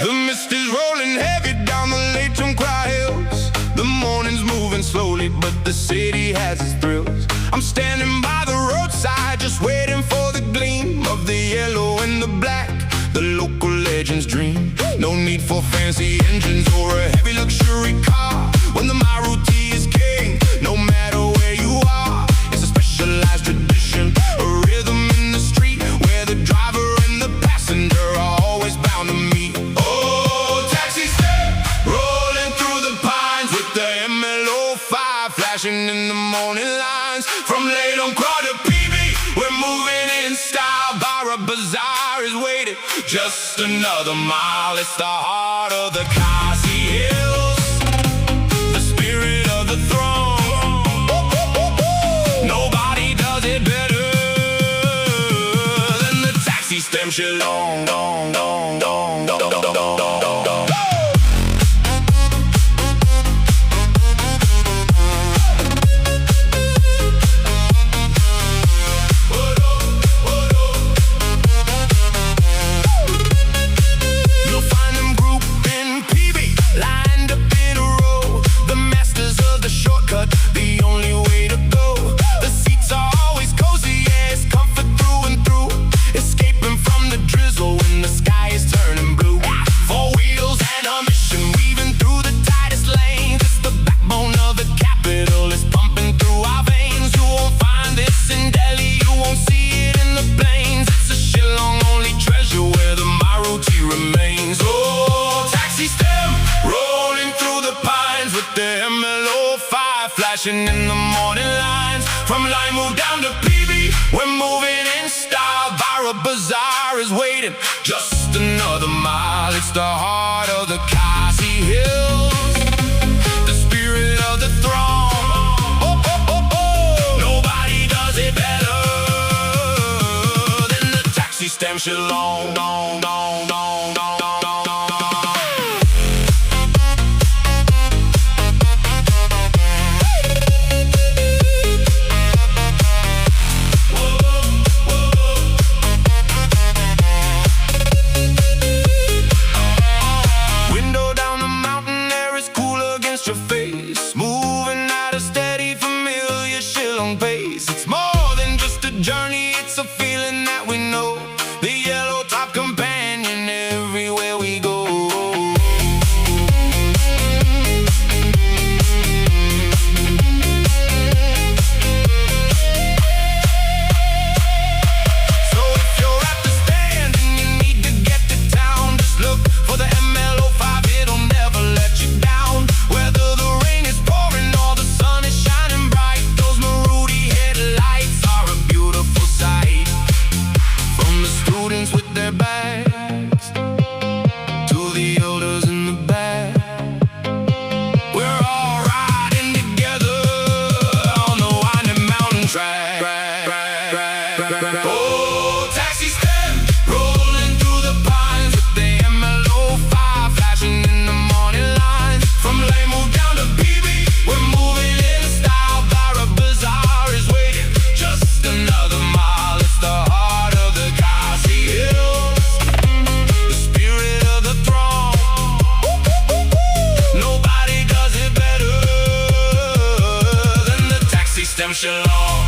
The mist is rolling heavy down the Leighton Cry Hills. The morning's moving slowly, but the city has its thrills. I'm standing by the roadside, just waiting for the gleam of the yellow and the black, the local legend's dream. No need for fancy engines or a heavy luxury car when the Maruti is king. No matter where you are, it's a specialized tradition, a rhythm in the street where the driver and the passenger are always bound to meet. Flashing in the morning lines from Leighton Cry to PB, we're moving in style. Barra Bazaar is waiting, just another mile. It's the heart of the Khasi Hills, the spirit of the throne. Nobody does it better than the taxi stem Shillong. Flashing in the morning lines from Line move down to PB, we're moving in style. Barra Bazaar is waiting, just another mile. It's the heart of the Khasi Hills, the spirit of the throne. Nobody does it better than the taxi stem Shillong. Your face, moving at a steady, familiar Shillong pace. It's more than just a journey, it's a feeling that we know. The yellow top companion everywhere we go. So if you're at the stand and you need to get to town, just look for the ML05, it'll never let you down. Whether the rain is pouring or the sun is shining bright, those Maruti headlights are a beautiful sight. From the students with their bags to the elders in the back, we're all riding together on the winding mountain track. Oh, taxi stem rolling through the pines with the ML05 flashing in the morning lines from Leighton move down to PB, we're moving in style. Barra Bazaar is waiting, just another mile. It's the heart of the Khasi Hills, the spirit of the throne. Nobody does it better than the taxi stem Shillong.